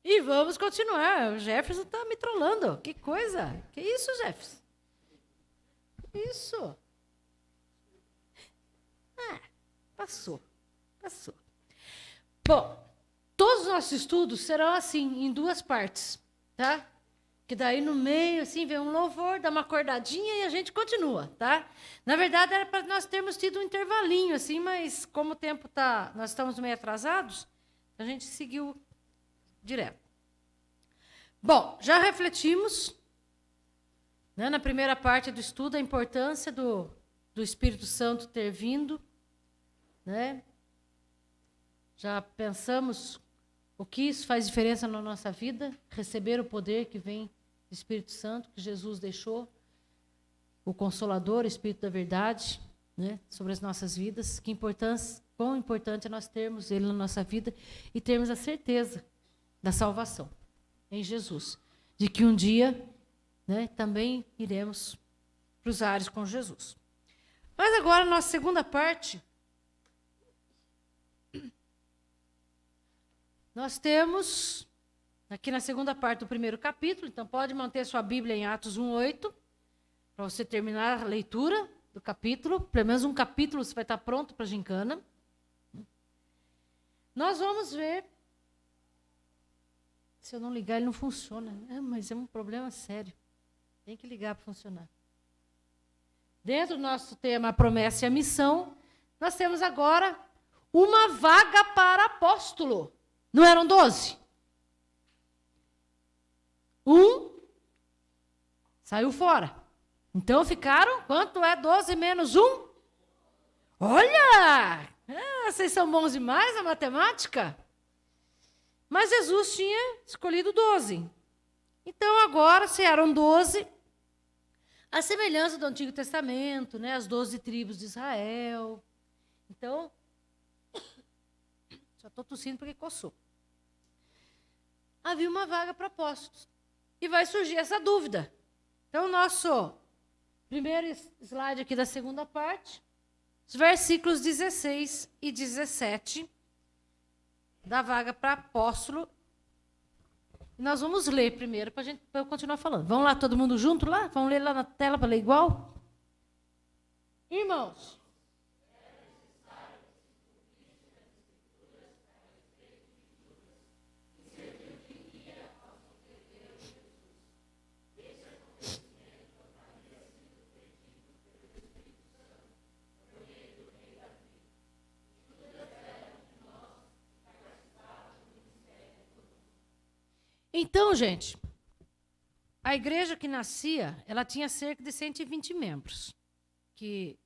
E vamos continuar. O Jefferson está me trollando. Que coisa. Que isso, Jefferson? Isso. Passou. Passou. Bom, todos os nossos estudos serão assim, em duas partes, tá? Que daí no meio, assim, vem um louvor, dá uma acordadinha e a gente continua, tá? Na verdade, era para nós termos tido um intervalinho, assim, mas como o tempo tá, nós estamos meio atrasados, a gente seguiu direto. Bom, já refletimos, né, na primeira parte do estudo, a importância do Espírito Santo ter vindo, né? Já pensamos o que isso faz diferença na nossa vida, receber o poder que vem do Espírito Santo, que Jesus deixou, o Consolador, o Espírito da Verdade, né, sobre as nossas vidas, quão importante é nós termos Ele na nossa vida e termos a certeza da salvação em Jesus, de que um dia, né, também iremos para os ares com Jesus. Mas agora, a nossa segunda parte, nós temos, aqui na segunda parte do primeiro capítulo, então pode manter sua Bíblia em Atos 1:8, para você terminar a leitura do capítulo, pelo menos um capítulo você vai estar pronto para a gincana. Nós vamos ver, se eu não ligar ele não funciona, mas é um problema sério, tem que ligar para funcionar. Dentro do nosso tema a promessa e a missão, nós temos agora uma vaga para apóstolo. Não eram 12? Um saiu fora. Então ficaram, quanto é 12 menos 1? Olha! Vocês são bons demais na matemática. Mas Jesus tinha escolhido 12. Então agora, se eram 12, a semelhança do Antigo Testamento, né, as 12 tribos de Israel. Então, só estou tossindo porque coçou. Havia uma vaga para apóstolos. E vai surgir essa dúvida. Então, nosso primeiro slide aqui da segunda parte, os versículos 16 e 17 da vaga para apóstolo. Nós vamos ler primeiro para eu continuar falando. Vamos lá, todo mundo junto lá? Vamos ler lá na tela para ler igual? Irmãos, então, gente, a igreja que nascia, ela tinha cerca de 120 membros, que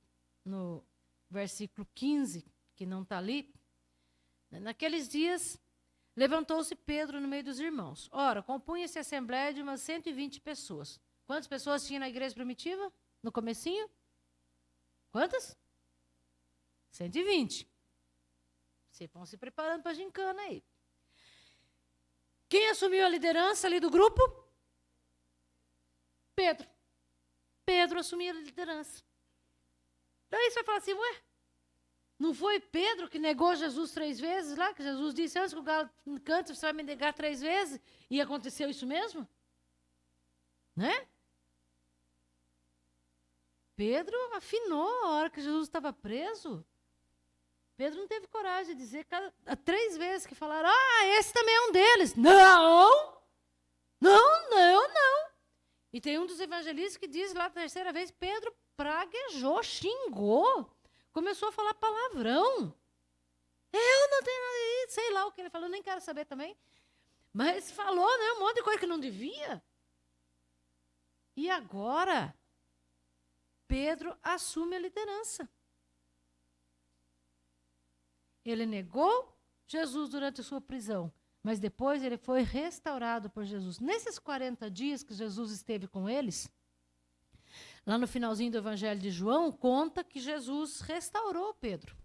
no versículo 15, que não está ali, naqueles dias, levantou-se Pedro no meio dos irmãos. Ora, compunha-se a assembleia de umas 120 pessoas. Quantas pessoas tinha na igreja primitiva, no comecinho? Quantas? 120. Vocês vão se preparando para a gincana aí. Quem assumiu a liderança ali do grupo? Pedro. Pedro assumiu a liderança. Daí você vai falar assim, ué, não foi Pedro que negou Jesus 3 vezes lá? Que Jesus disse, antes que o galo cante, você vai me negar 3 vezes? E aconteceu isso mesmo? Né? Pedro afinou a hora que Jesus estava preso. Pedro não teve coragem de dizer 3 vezes que falaram, esse também é um deles. Não! Não! E tem um dos evangelistas que diz lá a 3ª vez, Pedro praguejou, xingou, começou a falar palavrão. Eu não tenho nada, sei lá o que ele falou, nem quero saber também. Mas falou, né, um monte de coisa que não devia. E agora, Pedro assume a liderança. Ele negou Jesus durante a sua prisão, mas depois ele foi restaurado por Jesus. Nesses 40 dias que Jesus esteve com eles, lá no finalzinho do Evangelho de João, conta que Jesus restaurou Pedro.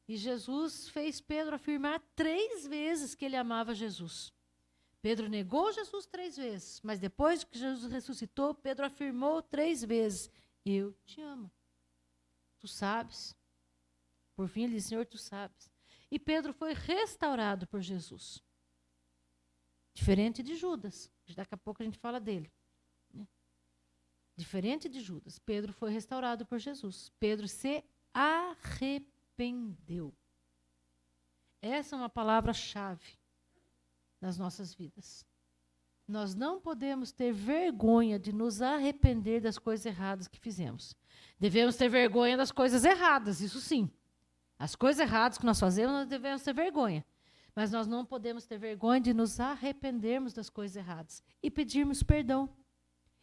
E Jesus fez Pedro afirmar 3 vezes que ele amava Jesus. Pedro negou Jesus 3 vezes, mas depois que Jesus ressuscitou, Pedro afirmou 3 vezes, eu te amo. Tu sabes. Por fim, ele disse, Senhor, tu sabes. e Pedro foi restaurado por Jesus. Diferente de Judas, daqui a pouco a gente fala dele. Né? Diferente de Judas, Pedro foi restaurado por Jesus. Pedro se arrependeu. Essa é uma palavra-chave nas nossas vidas. Nós não podemos ter vergonha de nos arrepender das coisas erradas que fizemos. Devemos ter vergonha das coisas erradas, isso sim. As coisas erradas que nós fazemos, nós devemos ter vergonha. Mas nós não podemos ter vergonha de nos arrependermos das coisas erradas e pedirmos perdão.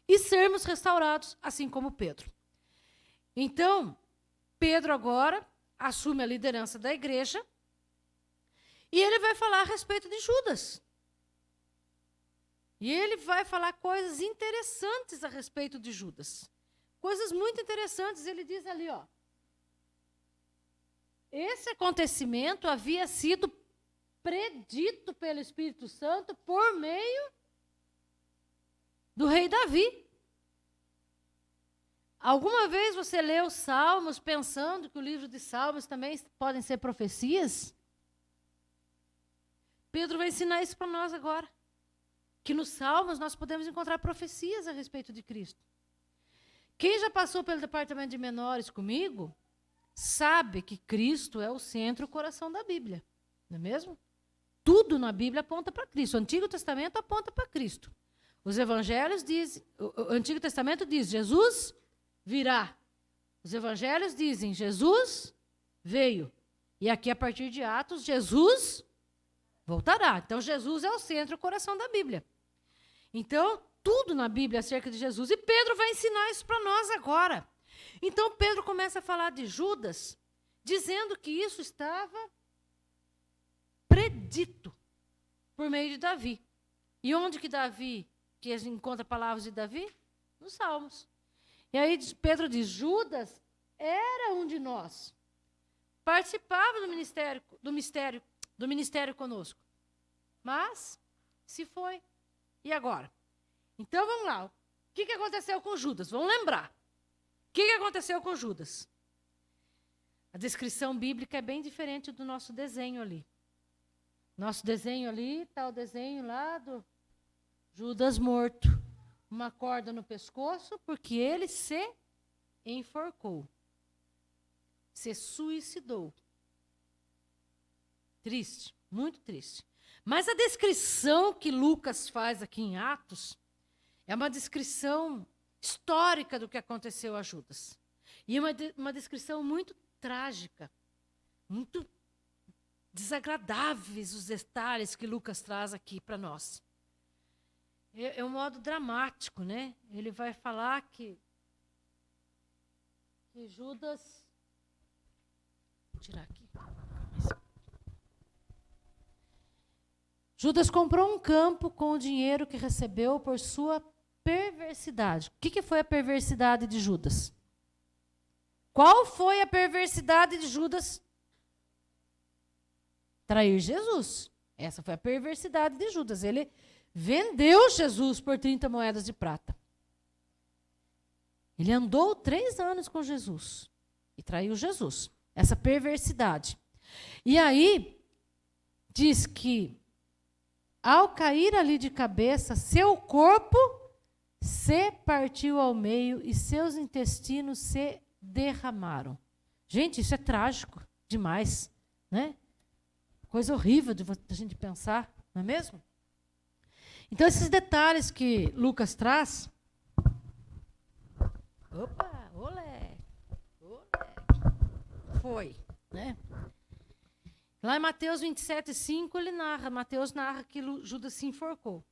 E sermos restaurados, assim como Pedro. Então, Pedro agora assume a liderança da igreja e ele vai falar a respeito de Judas. E ele vai falar coisas interessantes a respeito de Judas. Coisas muito interessantes. Ele diz ali, ó. Esse acontecimento havia sido predito pelo Espírito Santo por meio do rei Davi. Alguma vez você leu Salmos pensando que o livro de Salmos também podem ser profecias? Pedro vai ensinar isso para nós agora. Que nos Salmos nós podemos encontrar profecias a respeito de Cristo. Quem já passou pelo departamento de menores comigo, sabe que Cristo é o centro e o coração da Bíblia. Não é mesmo? Tudo na Bíblia aponta para Cristo. O Antigo Testamento aponta para Cristo. Os evangelhos dizem, o Antigo Testamento diz, Jesus virá. Os evangelhos dizem, Jesus veio. E aqui, a partir de Atos, Jesus voltará. Então, Jesus é o centro e o coração da Bíblia. Então, tudo na Bíblia acerca de Jesus. E Pedro vai ensinar isso para nós agora. Então, Pedro começa a falar de Judas, dizendo que isso estava predito por meio de Davi. E onde que Davi, que a gente encontra palavras de Davi? Nos Salmos. E aí Pedro diz, Judas era um de nós. Participava do ministério conosco. Mas se foi. E agora? Então vamos lá. O que aconteceu com Judas? Vamos lembrar. O que aconteceu com Judas? A descrição bíblica é bem diferente do nosso desenho ali. Nosso desenho ali está o desenho lá do Judas morto. Uma corda no pescoço, porque ele se enforcou. Se suicidou. Triste, muito triste. Mas a descrição que Lucas faz aqui em Atos é uma descrição histórica do que aconteceu a Judas. E uma descrição muito trágica, muito desagradáveis os detalhes que Lucas traz aqui para nós. É um modo dramático, né? Ele vai falar que Judas... Vou tirar aqui. Judas comprou um campo com o dinheiro que recebeu por sua perversidade. O que foi a perversidade de Judas? Qual foi a perversidade de Judas? Trair Jesus. Essa foi a perversidade de Judas. Ele vendeu Jesus por 30 moedas de prata. Ele andou 3 anos com Jesus e traiu Jesus. Essa perversidade. E aí, diz que, ao cair ali de cabeça, seu corpo se partiu ao meio e seus intestinos se derramaram. Gente, isso é trágico demais, né? Coisa horrível de a gente pensar, não é mesmo? Então, esses detalhes que Lucas traz... Opa, olé, foi, né? Lá em Mateus 27:5, Mateus narra que Judas se enforcou.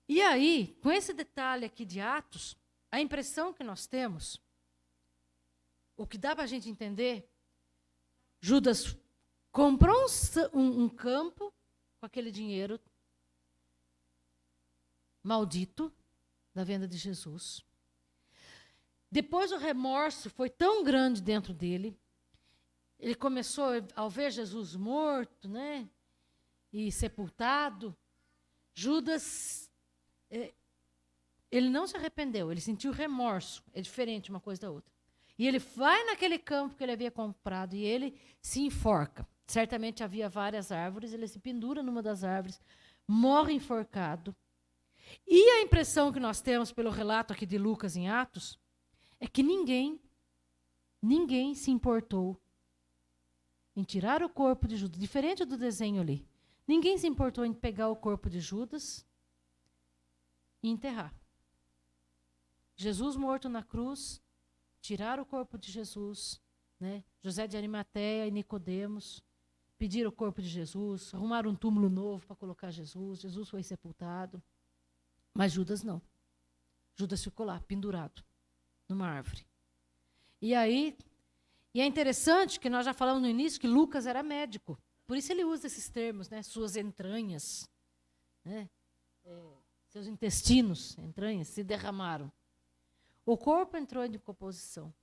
E aí, com esse detalhe aqui de Atos, a impressão que nós temos, o que dá para a gente entender, Judas comprou um campo com aquele dinheiro maldito da venda de Jesus. Depois o remorso foi tão grande dentro dele, ele começou, ao ver Jesus morto, né, e sepultado, Judas, ele não se arrependeu, ele sentiu remorso, é diferente uma coisa da outra. E ele vai naquele campo que ele havia comprado e ele se enforca. Certamente havia várias árvores, ele se pendura numa das árvores, morre enforcado. E a impressão que nós temos pelo relato aqui de Lucas em Atos é que ninguém se importou em tirar o corpo de Judas, diferente do desenho ali. Ninguém se importou em pegar o corpo de Judas e enterrar. Jesus morto na cruz, tirar o corpo de Jesus, né? José de Arimateia e Nicodemos pediram o corpo de Jesus, arrumaram um túmulo novo para colocar Jesus. Jesus foi sepultado. Mas Judas não. Judas ficou lá, pendurado, numa árvore. E aí, é interessante que nós já falamos no início que Lucas era médico. Por isso ele usa esses termos, né? Suas entranhas, né? Seus intestinos, entranhas, se derramaram. O corpo entrou em decomposição.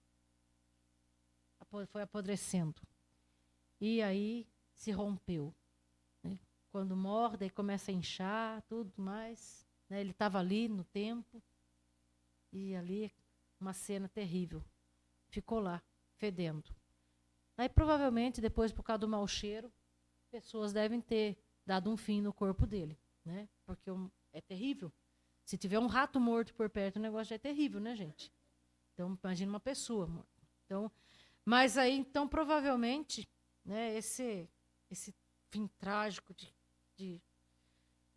Foi apodrecendo. E aí se rompeu. Né? Quando morre, daí começa a inchar, tudo mais. Né? Ele estava ali no tempo. E ali, uma cena terrível. Ficou lá, fedendo. Aí, provavelmente, depois, por causa do mau cheiro, pessoas devem ter dado um fim no corpo dele. Né? Porque é terrível. Se tiver um rato morto por perto, o negócio já é terrível, né, gente? Então, imagina uma pessoa morta. Então, mas aí, então, provavelmente, né, esse fim trágico de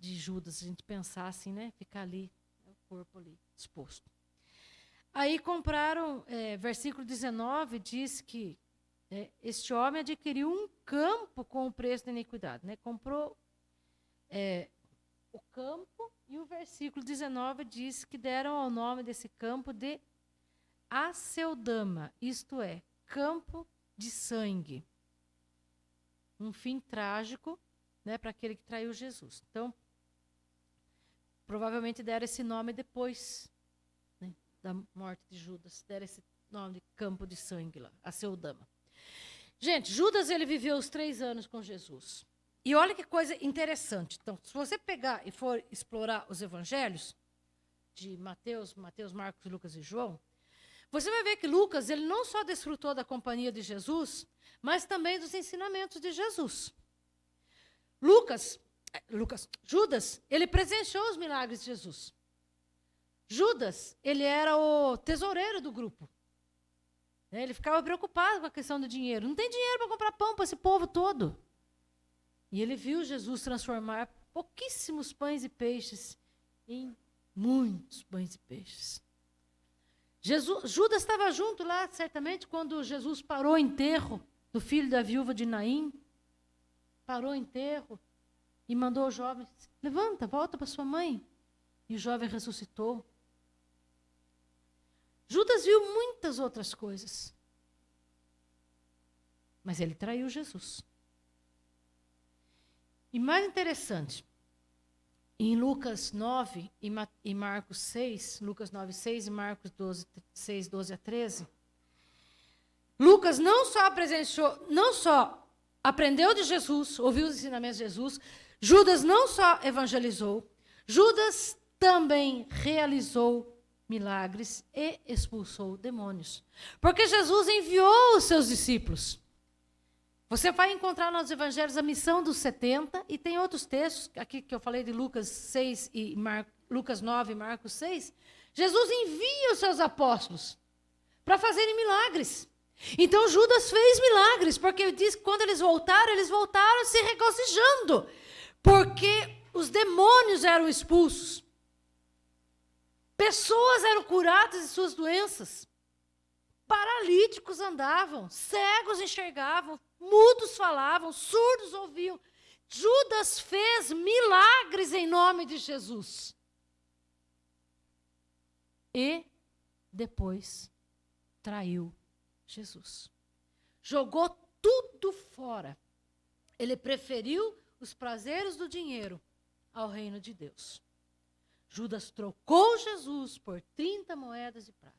Judas, a gente pensar assim, né, ficar ali, o corpo ali, exposto. Aí compraram, versículo 19 diz que este homem adquiriu um campo com o preço da iniquidade. Né, comprou o campo, e o versículo 19 diz que deram ao nome desse campo de Aceldama, isto é, campo de sangue. Um fim trágico, né, para aquele que traiu Jesus. Então, provavelmente deram esse nome depois, né, da morte de Judas. Deram esse nome de campo de sangue lá, Aceldama. Gente, Judas ele viveu os 3 anos com Jesus. E olha que coisa interessante. Então, se você pegar e for explorar os evangelhos de Mateus, Marcos, Lucas e João, você vai ver que Lucas ele não só desfrutou da companhia de Jesus, mas também dos ensinamentos de Jesus. Judas, ele presenciou os milagres de Jesus. Judas, ele era o tesoureiro do grupo. Ele ficava preocupado com a questão do dinheiro. Não tem dinheiro para comprar pão para esse povo todo. E ele viu Jesus transformar pouquíssimos pães e peixes em muitos pães e peixes. Judas estava junto lá, certamente, quando Jesus parou o enterro do filho da viúva de Naim. Parou o enterro e mandou o jovem, levanta, volta para sua mãe. E o jovem ressuscitou. Judas viu muitas outras coisas. Mas ele traiu Jesus. E mais interessante, em Lucas 9 e Marcos 6, Lucas 9, 6 e Marcos 12, 6, 12 a 13, Lucas não só aprendeu de Jesus, ouviu os ensinamentos de Jesus, Judas não só evangelizou, Judas também realizou milagres e expulsou demônios. Porque Jesus enviou os seus discípulos. Você vai encontrar nos evangelhos a missão dos 70, e tem outros textos, aqui que eu falei de Lucas 6 e Lucas 9 e Marcos 6. Jesus envia os seus apóstolos para fazerem milagres. Então Judas fez milagres, porque ele diz que quando eles voltaram se regozijando, porque os demônios eram expulsos. Pessoas eram curadas de suas doenças. Paralíticos andavam, cegos enxergavam, mudos falavam, surdos ouviam. Judas fez milagres em nome de Jesus. E depois traiu Jesus. Jogou tudo fora. Ele preferiu os prazeres do dinheiro ao reino de Deus. Judas trocou Jesus por 30 moedas de prata.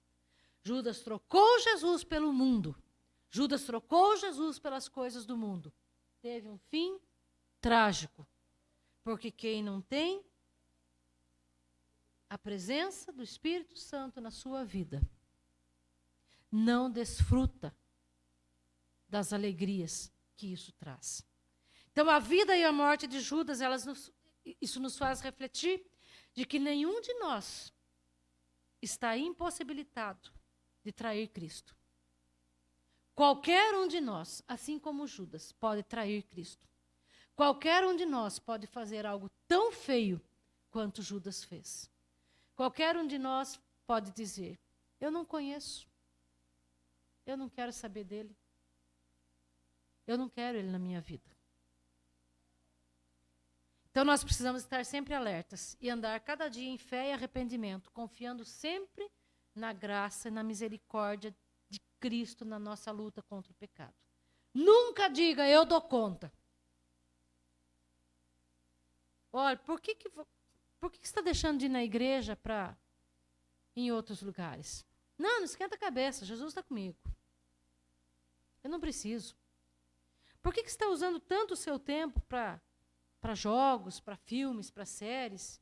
Judas trocou Jesus pelo mundo. Judas trocou Jesus pelas coisas do mundo. Teve um fim trágico. Porque quem não tem a presença do Espírito Santo na sua vida, não desfruta das alegrias que isso traz. Então, a vida e a morte de Judas, isso nos faz refletir de que nenhum de nós está impossibilitado de trair Cristo. Qualquer um de nós, assim como Judas, pode trair Cristo. Qualquer um de nós pode fazer algo tão feio quanto Judas fez. Qualquer um de nós pode dizer: eu não conheço, eu não quero saber dele, eu não quero ele na minha vida. Então nós precisamos estar sempre alertas e andar cada dia em fé e arrependimento, confiando sempre na graça e na misericórdia de Cristo na nossa luta contra o pecado. Nunca diga: eu dou conta. Olha, por que você está deixando de ir na igreja para em outros lugares? Não esquenta a cabeça, Jesus está comigo. Eu não preciso. Por que você está usando tanto o seu tempo para jogos, para filmes, para séries,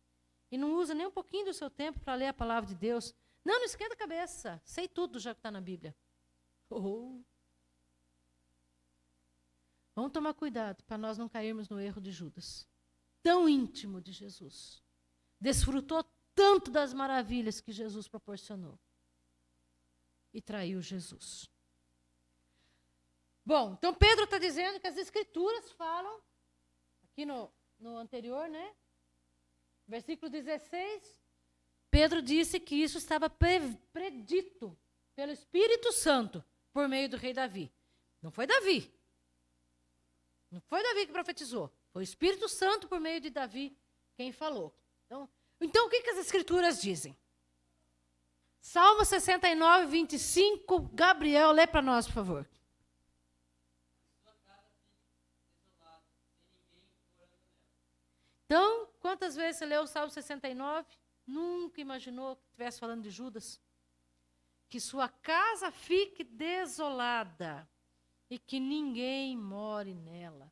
e não usa nem um pouquinho do seu tempo para ler a palavra de Deus? Não esquenta a cabeça. Sei tudo já que está na Bíblia. Vamos tomar cuidado para nós não cairmos no erro de Judas. Tão íntimo de Jesus. Desfrutou tanto das maravilhas que Jesus proporcionou. E traiu Jesus. Bom, então Pedro está dizendo que as Escrituras falam, aqui no anterior, né? Versículo 16, Pedro disse que isso estava predito pelo Espírito Santo por meio do rei Davi. Não foi Davi. Não foi Davi que profetizou. Foi o Espírito Santo por meio de Davi quem falou. Então o que as Escrituras dizem? Salmo 69, 25. Gabriel, lê para nós, por favor. Então, quantas vezes você leu o Salmo 69? Nunca imaginou que estivesse falando de Judas? Que sua casa fique desolada e que ninguém more nela.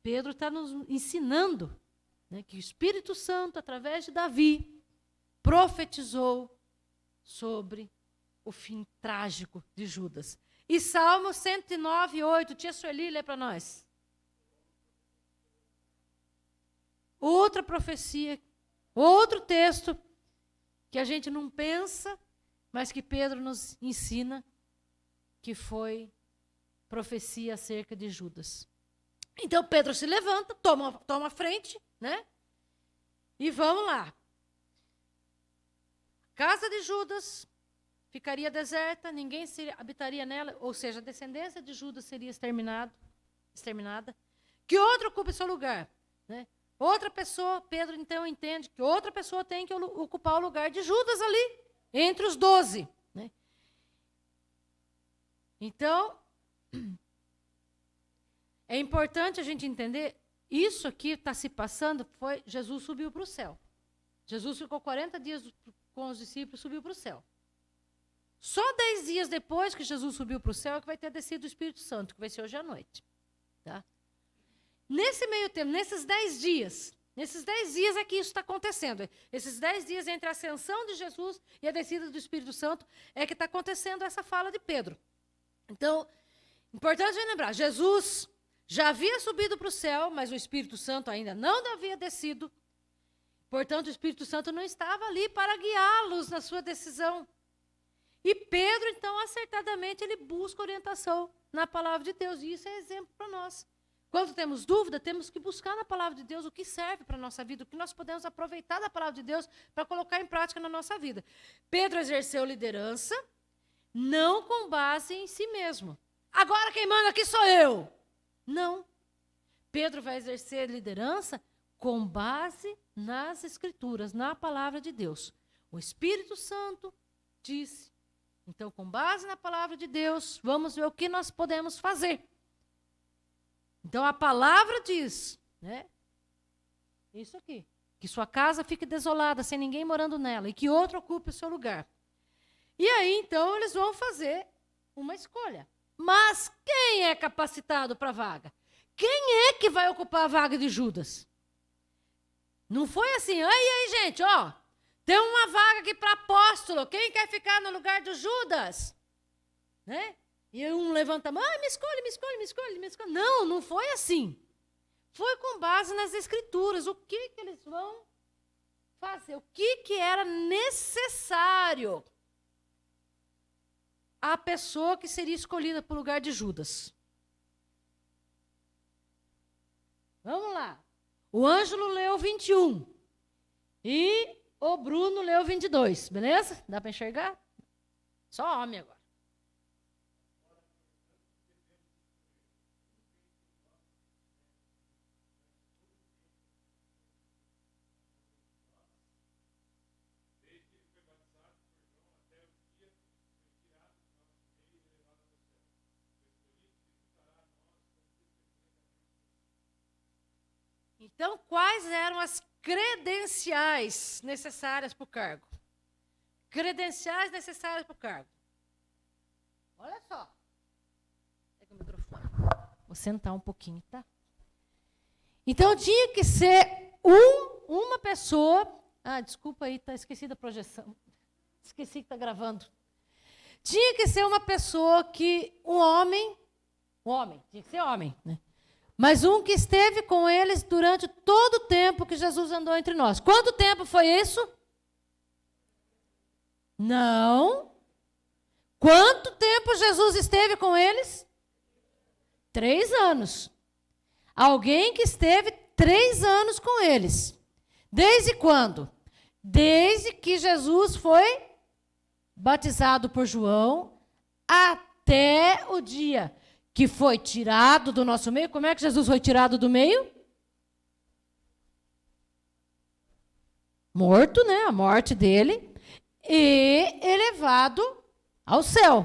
Pedro está nos ensinando, né, que o Espírito Santo, através de Davi, profetizou sobre o fim trágico de Judas. E Salmo 109, 8. Tia Sueli, lê para nós. Outra profecia, outro texto que a gente não pensa, mas que Pedro nos ensina, que foi profecia acerca de Judas. Então Pedro se levanta, toma a frente, né? E vamos lá. A casa de Judas ficaria deserta, ninguém habitaria nela, ou seja, a descendência de Judas seria exterminada. Que outro ocupe seu lugar, né? Outra pessoa, Pedro então entende que outra pessoa tem que ocupar o lugar de Judas ali, entre os 12. Né? Então, é importante a gente entender, isso aqui está se passando, Jesus subiu para o céu. Jesus ficou 40 dias com os discípulos e subiu para o céu. Só 10 dias depois que Jesus subiu para o céu é que vai ter descido o Espírito Santo, que vai ser hoje à noite. Tá? Nesse meio tempo, nesses 10 dias é que isso está acontecendo. Esses 10 dias entre a ascensão de Jesus e a descida do Espírito Santo é que está acontecendo essa fala de Pedro. Então, importante lembrar, Jesus já havia subido para o céu, mas o Espírito Santo ainda não havia descido. Portanto, o Espírito Santo não estava ali para guiá-los na sua decisão. E Pedro, então, acertadamente, ele busca orientação na palavra de Deus. E isso é exemplo para nós. Quando temos dúvida, temos que buscar na palavra de Deus o que serve para a nossa vida, o que nós podemos aproveitar da palavra de Deus para colocar em prática na nossa vida. Pedro exerceu liderança, não com base em si mesmo. Agora quem manda aqui sou eu. Não. Pedro vai exercer liderança com base nas Escrituras, na palavra de Deus. O Espírito Santo disse. Então, com base na palavra de Deus, vamos ver o que nós podemos fazer. Então, a palavra diz, né? Isso aqui. Que sua casa fique desolada, sem ninguém morando nela, e que outro ocupe o seu lugar. E aí, então, eles vão fazer uma escolha. Mas quem é capacitado para a vaga? Quem é que vai ocupar a vaga de Judas? Não foi assim, aí, gente, ó, tem uma vaga aqui para apóstolo, quem quer ficar no lugar de Judas? Né? E um levanta a mão, me escolhe, me escolhe, me escolhe, me escolhe. Não, não foi assim. Foi com base nas escrituras. O que eles vão fazer? O que era necessário à pessoa que seria escolhida para o lugar de Judas? Vamos lá. O Ângelo leu 21. E o Bruno leu 22. Beleza? Dá para enxergar? Só homem agora. Então, quais eram as credenciais necessárias para o cargo? Credenciais necessárias para o cargo. Olha só. Pega o microfone. Vou sentar um pouquinho, tá? Então, tinha que ser uma pessoa... Ah, desculpa aí, esqueci da projeção. Esqueci que está gravando. Tinha que ser uma pessoa que... Um homem, tinha que ser homem, né? Mas um que esteve com eles durante todo o tempo que Jesus andou entre nós. Quanto tempo foi isso? Não. Quanto tempo Jesus esteve com eles? 3 anos. Alguém que esteve 3 anos com eles. Desde quando? Desde que Jesus foi batizado por João até o dia que foi tirado do nosso meio. Como é que Jesus foi tirado do meio? Morto, né? A morte dele. E elevado ao céu.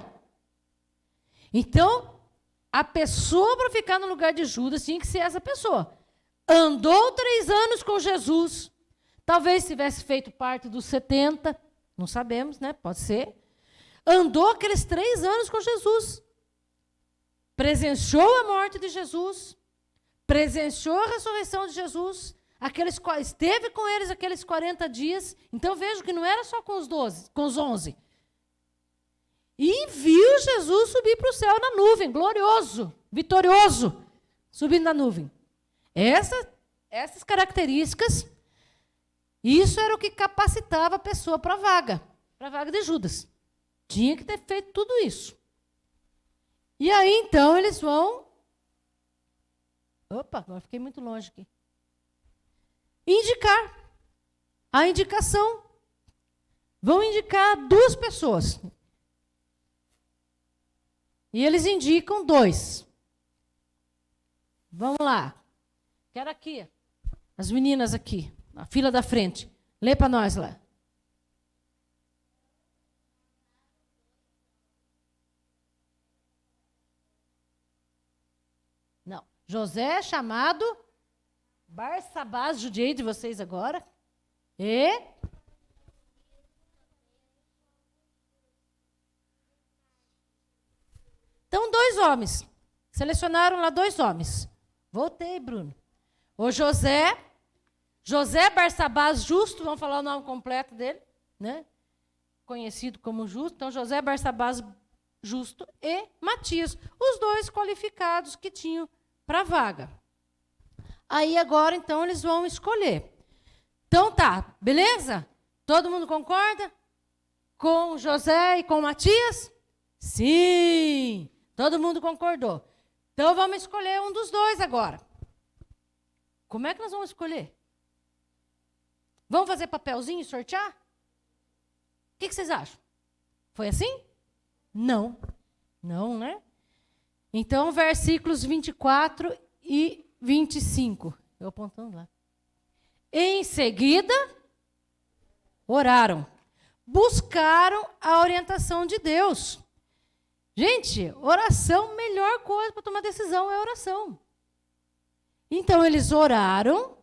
Então, a pessoa para ficar no lugar de Judas tinha que ser essa pessoa. Andou 3 anos com Jesus. Talvez tivesse feito parte dos 70. Não sabemos, né? Pode ser. Andou aqueles 3 anos com Jesus. Presenciou a morte de Jesus, presenciou a ressurreição de Jesus, esteve com eles aqueles 40 dias. Então vejo que não era só com os 12, com os 11. E viu Jesus subir para o céu na nuvem, glorioso, vitorioso, subindo na nuvem. Essas características, isso era o que capacitava a pessoa para a vaga de Judas. Tinha que ter feito tudo isso. E aí, então, eles vão... Opa, agora fiquei muito longe aqui. Indicar. A indicação. Vão indicar 2 pessoas. E eles indicam 2. Vamos lá. Quero aqui. As meninas aqui. Na fila da frente. Lê para nós lá. Não. José é chamado Barsabás, judiei de vocês agora. E então 2 homens. Selecionaram lá 2 homens. Voltei, Bruno. O José Barsabás Justo, vamos falar o nome completo dele, né? Conhecido como Justo. Então, José Barsabás Justo e Matias, os 2 qualificados que tinham para a vaga. Aí agora, então, eles vão escolher. Então tá, beleza? Todo mundo concorda? Com José e com Matias? Sim! Todo mundo concordou. Então vamos escolher um dos 2 agora. Como é que nós vamos escolher? Vamos fazer papelzinho e sortear? O que vocês acham? Foi assim? Não. Não, né? Então, versículos 24 e 25. Eu apontando lá. Em seguida, oraram. Buscaram a orientação de Deus. Gente, oração, melhor coisa para tomar decisão é oração. Então, eles oraram,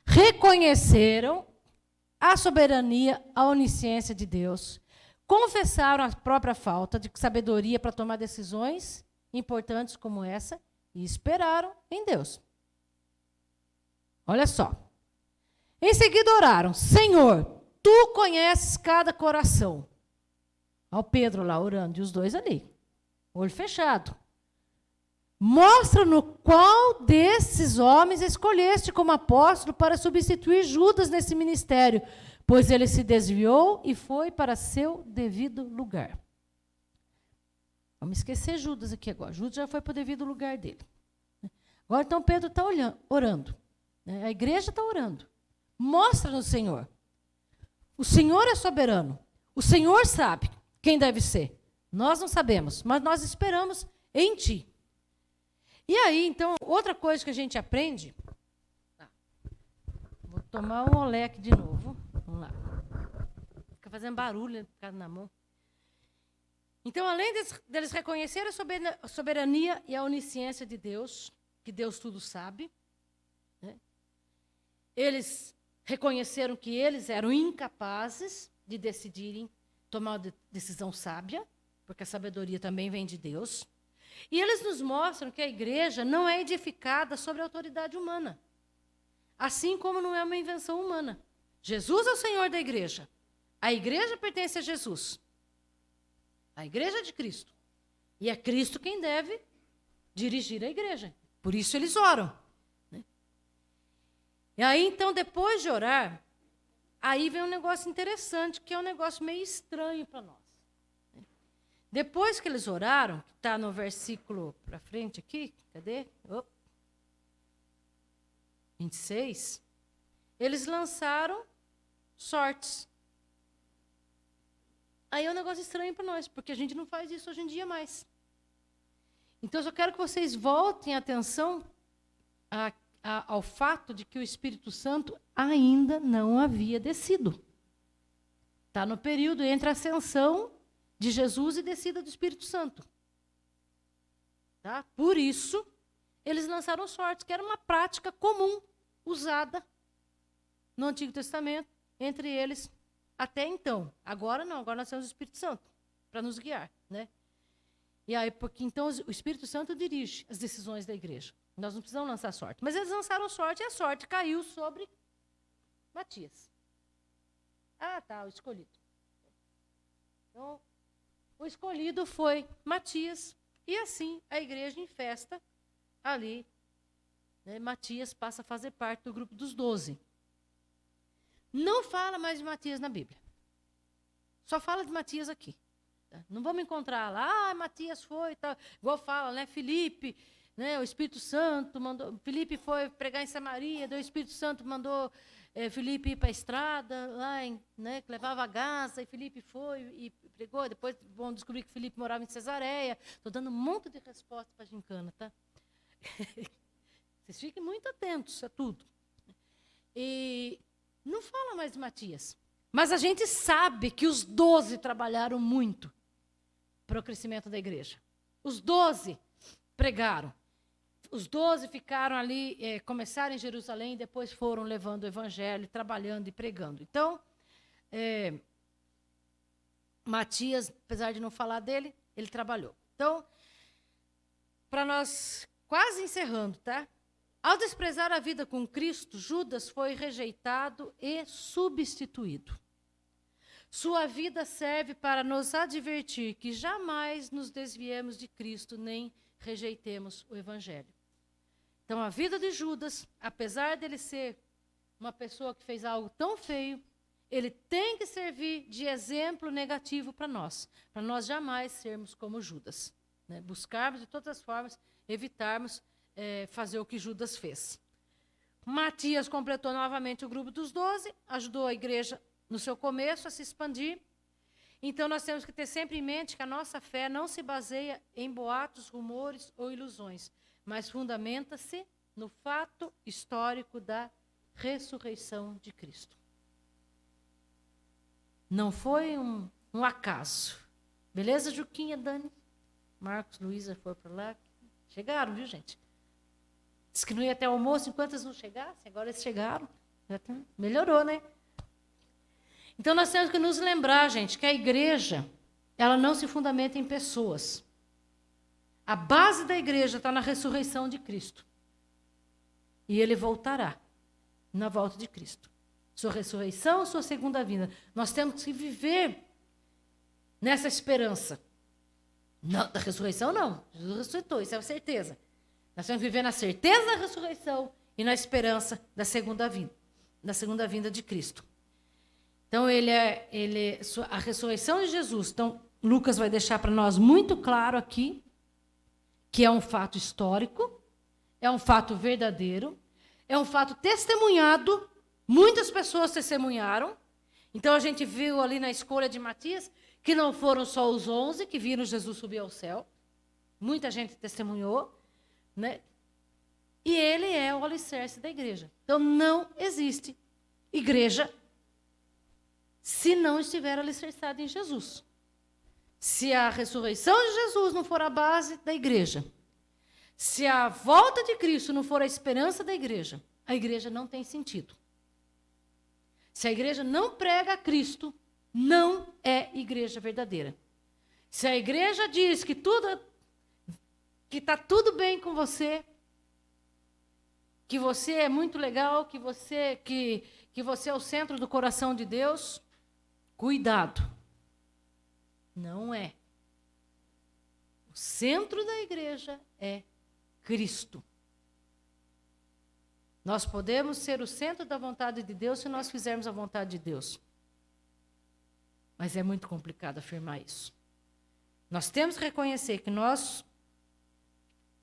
reconheceram a soberania, a onisciência de Deus, confessaram a própria falta de sabedoria para tomar decisões importantes como essa e esperaram em Deus. Olha só. Em seguida oraram: Senhor, tu conheces cada coração. Ao Pedro lá orando, e os 2 ali, olho fechado. Mostra-no qual desses homens escolheste como apóstolo para substituir Judas nesse ministério, pois ele se desviou e foi para seu devido lugar. Vamos esquecer Judas aqui agora. Judas já foi para o devido lugar dele. Agora, então, Pedro está orando. A igreja está orando. Mostra-nos, Senhor. O Senhor é soberano. O Senhor sabe quem deve ser. Nós não sabemos, mas nós esperamos em Ti. E aí, então, outra coisa que a gente aprende... Vou tomar um olé aqui de novo. Vamos lá. Fica fazendo barulho por causa na mão. Então, além deles reconhecerem a soberania e a onisciência de Deus, que Deus tudo sabe, né? Eles reconheceram que eles eram incapazes de decidirem, tomar uma decisão sábia, porque a sabedoria também vem de Deus. E eles nos mostram que a igreja não é edificada sobre a autoridade humana, assim como não é uma invenção humana. Jesus é o Senhor da igreja. A igreja pertence a Jesus. A igreja é de Cristo. E é Cristo quem deve dirigir a igreja. Por isso eles oram. Né? E aí, então, depois de orar, aí vem um negócio interessante, que é um negócio meio estranho para nós. Depois que eles oraram, que está no versículo para frente aqui, cadê? 26, eles lançaram sortes. Aí é um negócio estranho para nós, porque a gente não faz isso hoje em dia mais. Então, eu só quero que vocês voltem a atenção ao fato de que o Espírito Santo ainda não havia descido. Está no período entre a ascensão de Jesus e descida do Espírito Santo. Tá? Por isso, eles lançaram sortes, que era uma prática comum, usada no Antigo Testamento, entre eles até então. Agora não, agora nós temos o Espírito Santo para nos guiar. Né? E aí, porque então o Espírito Santo dirige as decisões da igreja. Nós não precisamos lançar sorte. Mas eles lançaram sorte e a sorte caiu sobre Matias. Ah, tá, o escolhido. Então, o escolhido foi Matias, e assim a igreja em festa ali, né, Matias passa a fazer parte do grupo dos 12. Não fala mais de Matias na Bíblia. Só fala de Matias aqui. Tá? Não vamos encontrar lá, Matias foi, tá, igual fala, né, Filipe, né, o Espírito Santo mandou, Filipe foi pregar em Samaria, daí o Espírito Santo mandou Filipe ir para a estrada, lá né, que levava a Gaza, e Filipe foi e pregou. Depois vão descobrir que Filipe morava em Cesareia. Estou dando um monte de resposta para a gincana, tá? Vocês fiquem muito atentos a tudo. E não fala mais de Matias. Mas a gente sabe que os 12 trabalharam muito para o crescimento da igreja. Os 12 pregaram. Os 12 ficaram ali, começaram em Jerusalém, depois foram levando o evangelho, trabalhando e pregando. Então, Matias, apesar de não falar dele, ele trabalhou. Então, para nós, quase encerrando, tá? Ao desprezar a vida com Cristo, Judas foi rejeitado e substituído. Sua vida serve para nos advertir que jamais nos desviemos de Cristo, nem rejeitemos o evangelho. Então, a vida de Judas, apesar dele ser uma pessoa que fez algo tão feio, ele tem que servir de exemplo negativo para nós jamais sermos como Judas. Né? Buscarmos, de todas as formas, evitarmos fazer o que Judas fez. Matias completou novamente o grupo dos 12, ajudou a igreja no seu começo a se expandir. Então, nós temos que ter sempre em mente que a nossa fé não se baseia em boatos, rumores ou ilusões, mas fundamenta-se no fato histórico da ressurreição de Cristo. Não foi um acaso. Beleza, Juquinha, Dani? Marcos, Luísa foram para lá. Chegaram, viu, gente? Diz que não ia até o almoço enquanto eles não chegassem. Agora eles chegaram. Melhorou, né? Então, nós temos que nos lembrar, gente, que a igreja, ela não se fundamenta em pessoas. A base da igreja está na ressurreição de Cristo. E ele voltará na volta de Cristo. Sua ressurreição, sua segunda vinda. Nós temos que viver nessa esperança. Não, da ressurreição não. Jesus ressuscitou, isso é a certeza. Nós temos que viver na certeza da ressurreição e na esperança da segunda vinda de Cristo. Então, a ressurreição de Jesus. Então, Lucas vai deixar para nós muito claro aqui que é um fato histórico, é um fato verdadeiro, é um fato testemunhado. Muitas pessoas testemunharam. Então, a gente viu ali na escolha de Matias que não foram só os 11 que viram Jesus subir ao céu. Muita gente testemunhou, né? E ele é o alicerce da igreja. Então, não existe igreja se não estiver alicerçada em Jesus. Se a ressurreição de Jesus não for a base da igreja, se a volta de Cristo não for a esperança da igreja, a igreja não tem sentido. Se a igreja não prega a Cristo, não é igreja verdadeira. Se a igreja diz que está tudo bem com você, que você é muito legal, que você é o centro do coração de Deus, cuidado. Não é. O centro da igreja é Cristo. Nós podemos ser o centro da vontade de Deus se nós fizermos a vontade de Deus. Mas é muito complicado afirmar isso. Nós temos que reconhecer que nós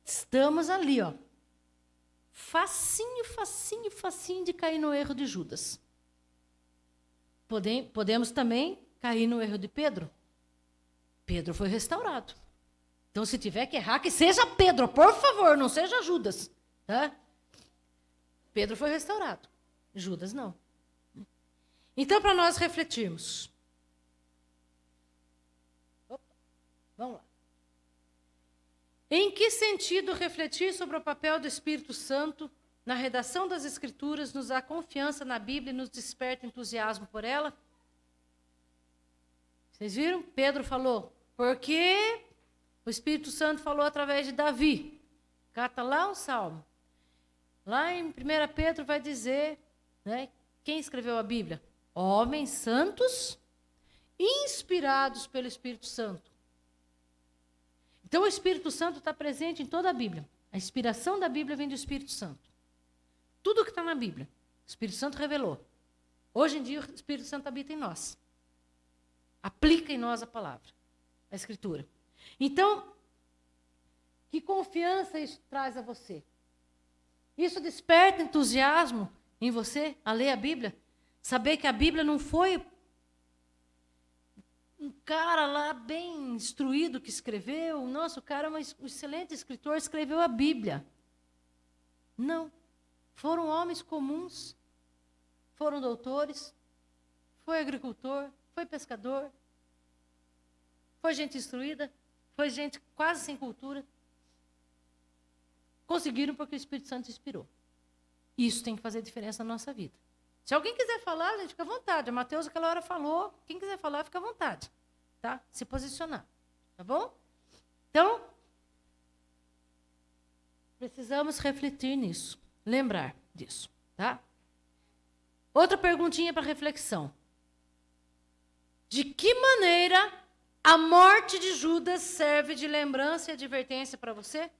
estamos ali, ó, facinho de cair no erro de Judas. Podemos também cair no erro de Pedro. Pedro foi restaurado. Então, se tiver que errar, que seja Pedro, por favor, não seja Judas. Tá? Pedro foi restaurado. Judas não. Então, para nós refletirmos. Vamos lá. Em que sentido refletir sobre o papel do Espírito Santo na redação das Escrituras nos dá confiança na Bíblia e nos desperta entusiasmo por ela? Vocês viram? Pedro falou, porque o Espírito Santo falou através de Davi. Cata lá um salmo. Lá em 1 Pedro vai dizer, né, quem escreveu a Bíblia? Homens santos, inspirados pelo Espírito Santo. Então, o Espírito Santo está presente em toda a Bíblia. A inspiração da Bíblia vem do Espírito Santo. Tudo que está na Bíblia, o Espírito Santo revelou. Hoje em dia, o Espírito Santo habita em nós. Aplica em nós a palavra, a Escritura. Então, que confiança isso traz a você? Isso desperta entusiasmo em você a ler a Bíblia? Saber que a Bíblia não foi um cara lá bem instruído que escreveu. Nossa, o cara é um excelente escritor, escreveu a Bíblia. Não. Foram homens comuns, foram doutores, foi agricultor, foi pescador, foi gente instruída, foi gente quase sem cultura. Conseguiram porque o Espírito Santo inspirou. Isso tem que fazer diferença na nossa vida. Se alguém quiser falar, gente, fica à vontade. A Mateus aquela hora falou. Quem quiser falar, fica à vontade. Tá? Se posicionar. Tá bom? Então, precisamos refletir nisso. Lembrar disso. Tá? Outra perguntinha para reflexão. De que maneira a morte de Judas serve de lembrança e advertência para você?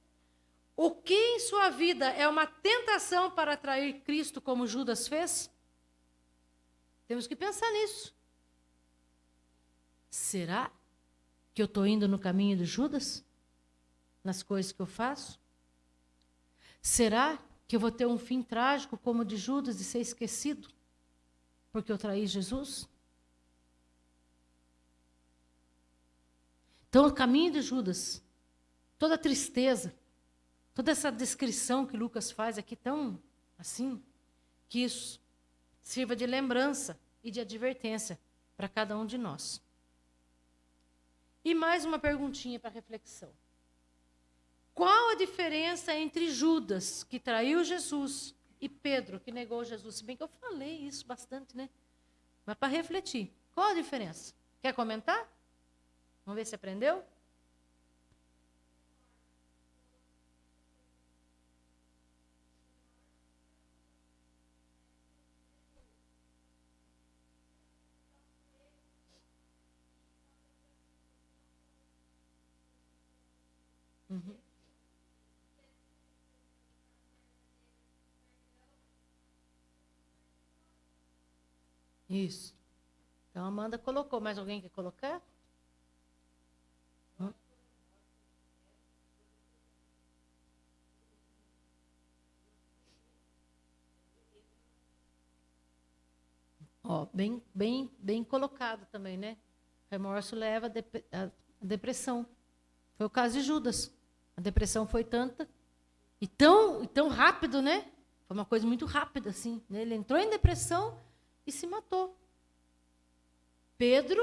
O que em sua vida é uma tentação para atrair Cristo como Judas fez? Temos que pensar nisso. Será que eu estou indo no caminho de Judas? Nas coisas que eu faço? Será que eu vou ter um fim trágico como o de Judas, de ser esquecido? Porque eu traí Jesus? Então, o caminho de Judas, toda a tristeza, toda essa descrição que Lucas faz aqui tão assim, que isso sirva de lembrança e de advertência para cada um de nós. E mais uma perguntinha para reflexão. Qual a diferença entre Judas, que traiu Jesus, e Pedro, que negou Jesus? Se bem que eu falei isso bastante, né? Mas para refletir. Qual a diferença? Quer comentar? Vamos ver se aprendeu? Isso. Então, a Amanda colocou. Mais alguém quer colocar? Ó, bem colocado também, né? Remorso leva a depressão. Foi o caso de Judas. A depressão foi tanta e tão rápido, né? Foi uma coisa muito rápida, assim. Né? Ele entrou em depressão e se matou. Pedro,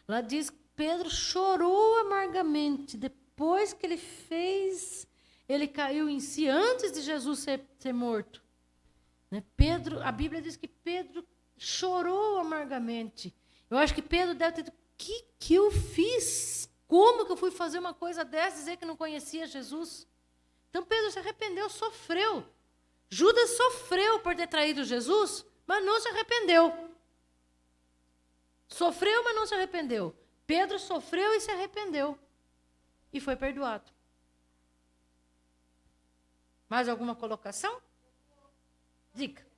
lá diz que Pedro chorou amargamente. Depois que ele fez, ele caiu em si antes de Jesus ser morto. Né? Pedro, a Bíblia diz que Pedro chorou amargamente. Eu acho que Pedro deve ter dito, o que eu fiz? Como que eu fui fazer uma coisa dessa, dizer que não conhecia Jesus? Então Pedro se arrependeu, sofreu. Judas sofreu por ter traído Jesus, mas não se arrependeu. Sofreu, mas não se arrependeu. Pedro sofreu e se arrependeu. E foi perdoado. Mais alguma colocação? Dica.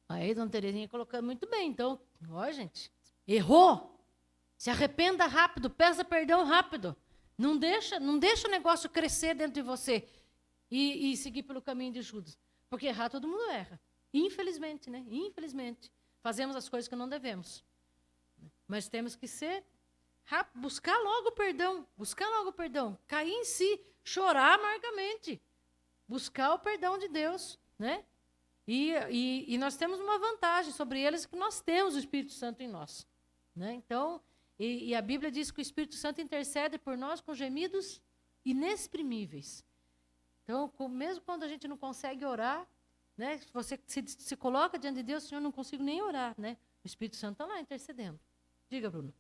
Aí, dona Terezinha colocando muito bem. Então, ó, gente, errou. Se arrependa rápido, peça perdão rápido. Não deixa o negócio crescer dentro de você e seguir pelo caminho de Judas. Porque errar todo mundo erra. Infelizmente, né? Infelizmente. Fazemos as coisas que não devemos. Mas temos que ser rápido, buscar logo o perdão. Cair em si, chorar amargamente. Buscar o perdão de Deus, né? E nós temos uma vantagem sobre eles, que nós temos o Espírito Santo em nós. Né? Então, e a Bíblia diz que o Espírito Santo intercede por nós com gemidos inexprimíveis. Então, mesmo quando a gente não consegue orar, né, você se coloca diante de Deus, Senhor, eu não consigo nem orar. Né? O Espírito Santo está lá intercedendo. Diga, Bruno.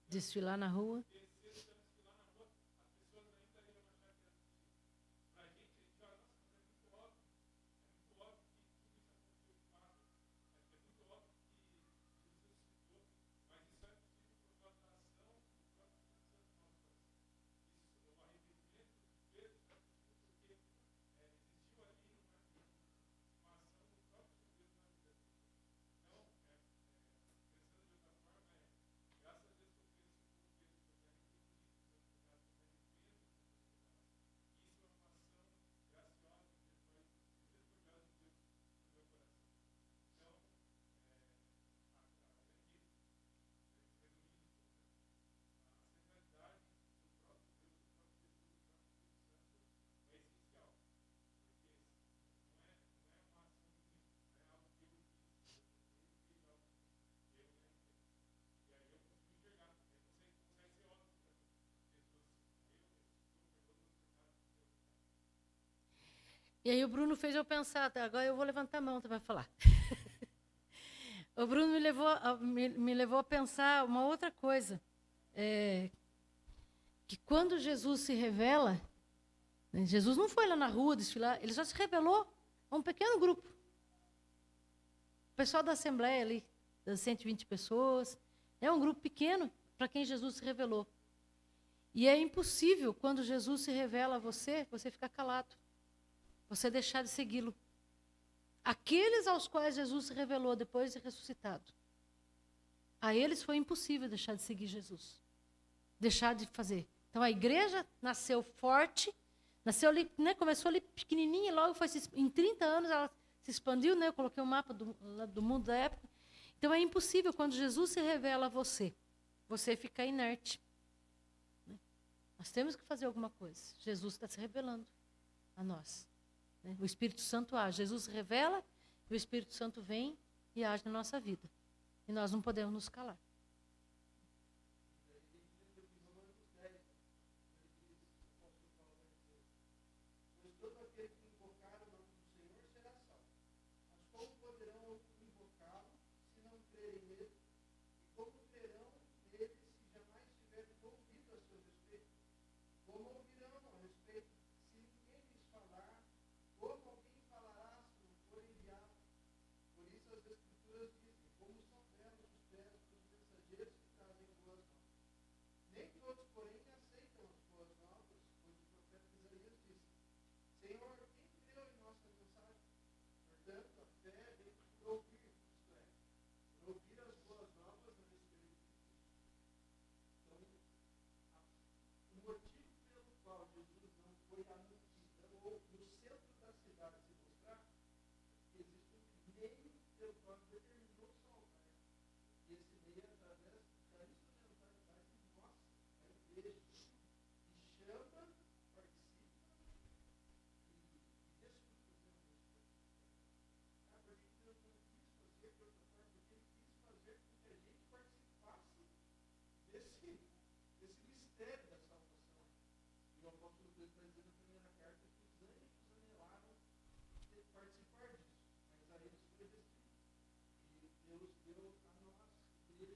Desfilar na rua. E aí o Bruno fez eu pensar, agora eu vou levantar a mão para falar. O Bruno me levou a pensar uma outra coisa. que quando Jesus se revela, né, Jesus não foi lá na rua desfilar, ele só se revelou a um pequeno grupo. O pessoal da Assembleia ali, das 120 pessoas, é um grupo pequeno para quem Jesus se revelou. E é impossível, quando Jesus se revela a você, você ficar calado, você deixar de segui-lo. Aqueles aos quais Jesus se revelou depois de ressuscitado, a eles foi impossível deixar de seguir Jesus, deixar de fazer. Então a igreja nasceu forte, nasceu ali, né, começou ali pequenininha, e logo foi em 30 anos ela se expandiu, né, eu coloquei um mapa do mundo da época. Então é impossível, quando Jesus se revela a você, você ficar inerte. Nós temos que fazer alguma coisa. Jesus está se revelando a nós, né? O Espírito Santo age. Jesus se revela, e o Espírito Santo vem e age na nossa vida. E nós não podemos nos calar.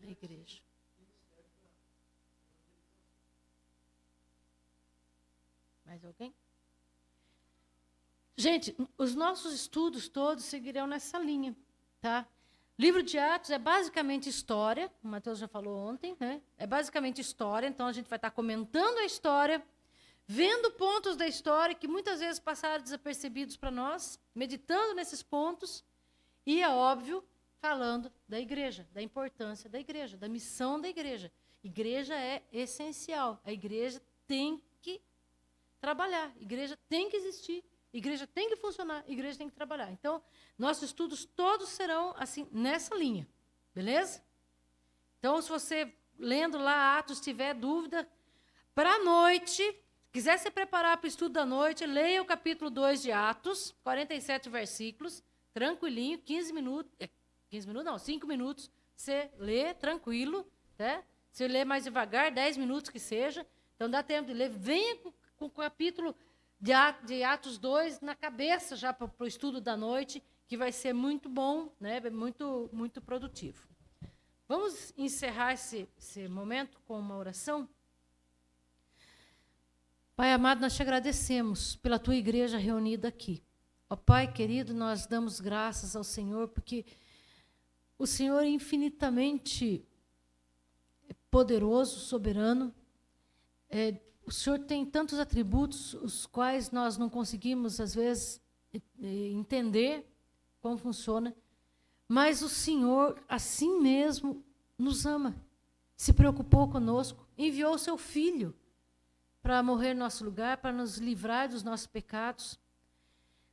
A igreja. Mais alguém? Gente, os nossos estudos todos seguirão nessa linha, tá? Livro de Atos é basicamente história, o Mateus já falou ontem, né? É basicamente história, então a gente vai estar comentando a história, vendo pontos da história que muitas vezes passaram desapercebidos para nós, meditando nesses pontos, e é óbvio, falando da igreja, da importância da igreja, da missão da igreja. Igreja é essencial, a igreja tem que trabalhar, a igreja tem que existir, a igreja tem que funcionar, a igreja tem que trabalhar. Então, nossos estudos todos serão assim, nessa linha, beleza? Então, se você, lendo lá Atos, tiver dúvida, para a noite, quiser se preparar para o estudo da noite, leia o capítulo 2 de Atos, 47 versículos, tranquilinho, 15 minutos, 5 minutos, você lê tranquilo, né? Você lê mais devagar, 10 minutos que seja, então dá tempo de ler. Venha com o capítulo de Atos 2 na cabeça já para o estudo da noite, que vai ser muito bom, né? Muito, muito produtivo. Vamos encerrar esse momento com uma oração? Pai amado, nós te agradecemos pela tua igreja reunida aqui. Ó Pai querido, nós damos graças ao Senhor, porque o Senhor é infinitamente poderoso, soberano. O Senhor tem tantos atributos, os quais nós não conseguimos, às vezes, entender como funciona. Mas o Senhor, assim mesmo, nos ama. Se preocupou conosco, enviou o seu Filho para morrer em nosso lugar, para nos livrar dos nossos pecados.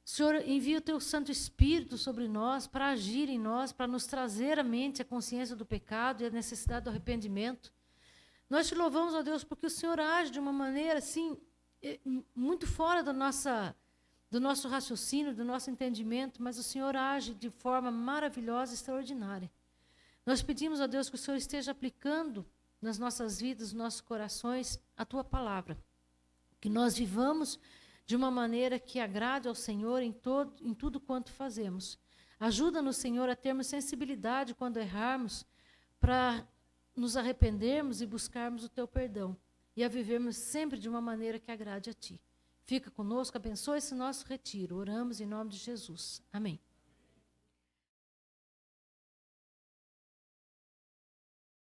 O Senhor envia o teu Santo Espírito sobre nós, para agir em nós, para nos trazer à mente a consciência do pecado e a necessidade do arrependimento. Nós te louvamos, ó Deus, porque o Senhor age de uma maneira assim, muito fora do nosso raciocínio, do nosso entendimento, mas o Senhor age de forma maravilhosa e extraordinária. Nós pedimos, ó Deus, que o Senhor esteja aplicando nas nossas vidas, nos nossos corações, a tua palavra. Que nós vivamos de uma maneira que agrade ao Senhor em tudo quanto fazemos. Ajuda-nos, Senhor, a termos sensibilidade quando errarmos, para nos arrependermos e buscarmos o teu perdão. e a vivermos sempre de uma maneira que agrade a Ti. Fica conosco, abençoe esse nosso retiro. Oramos em nome de Jesus. Amém.